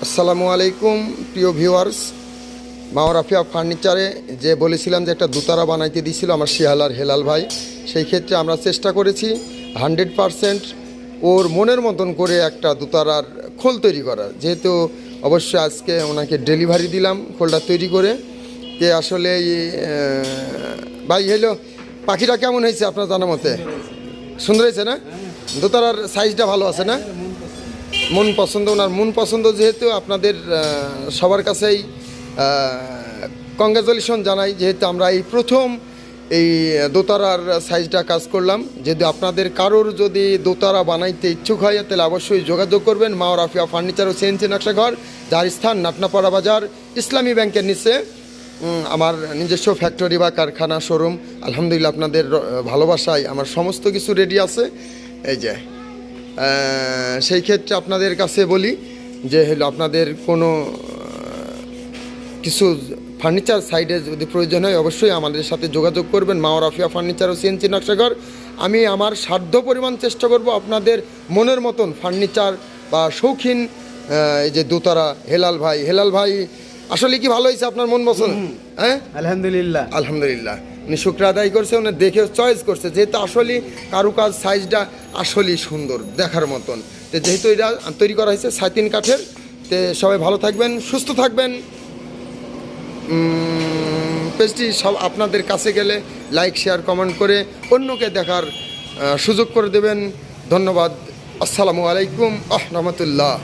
আসসালামু আলাইকুম প্রিয় ভিউয়ার্স। মাওরাফিয়া ফার্নিচারে যে বলেছিলাম যে একটা দোতারা বানাইতে দিয়েছিল আমার শিয়ালার হেলাল ভাই, সেই ক্ষেত্রে আমরা চেষ্টা করেছি 100% ওর মনের মতন করে একটা দোতারার খোল তৈরি করার। যেহেতু অবশ্যই আজকে ওনাকে ডেলিভারি দিলাম খোলটা তৈরি করে। তে আসলে ভাই হলো পাখিটা কেমন হয়েছে আপনার জানার মতে? সুন্দর হয়েছে না? দোতারার সাইজটা ভালো আছে না? মন পছন্দ, ওনার মন পছন্দ যেহেতু আপনাদের সবার কাছেই কংগ্রাচুলেশন জানাই, যেহেতু আমরা এই প্রথম এই দোতারার সাইজটা কাজ করলাম। যদি আপনাদের কারোর যদি দোতারা বানাইতে ইচ্ছুক হয় তাহলে অবশ্যই যোগাযোগ করবেন। মাওরাফিয়া ফার্নিচার ও সিএনসি নকশাঘর, যার স্থান নাটনাপাড়া বাজার, ইসলামী ব্যাংকের নিচে। আমার নিজস্ব ফ্যাক্টরি বা কারখানা শোরুম। আলহামদুলিল্লাহ আপনাদের ভালোবাসায় আমার সমস্ত কিছু রেডি আছে। এই যে সেই ক্ষেত্রে আপনাদের কাছে বলি যে হলো আপনাদের কোনো কিছু ফার্নিচার সাইডে যদি প্রয়োজন হয় অবশ্যই আমাদের সাথে যোগাযোগ করবেন। মাওরাফিয়া ফার্নিচার ও সিএনসি নকশাঘর। আমি আমার সাধ্য পরিমাণ চেষ্টা করব আপনাদের মনের মতন ফার্নিচার বা শৌখিন এই যে দোতারা হেলাল ভাই আসলে কি ভালো হয়েছে আপনার মন পছন্দ? হ্যাঁ, আলহামদুলিল্লাহ আলহামদুলিল্লাহ। উনি শুক্র আদায় করছে, উনি দেখে চয়েস করছে, যেহেতু আসলে কারুকাজ সাইজটা আসলেই সুন্দর দেখার মতন। তো যেহেতু এটা তৈরি করা হয়েছে সাইতিন কাঠের। তো সবাই ভালো থাকবেন, সুস্থ থাকবেন। পেজটি সব আপনাদের কাছে গেলে লাইক শেয়ার কমেন্ট করে অন্যকে দেখার সুযোগ করে দেবেন। ধন্যবাদ। আসসালামু আলাইকুম রহমতুল্লাহ।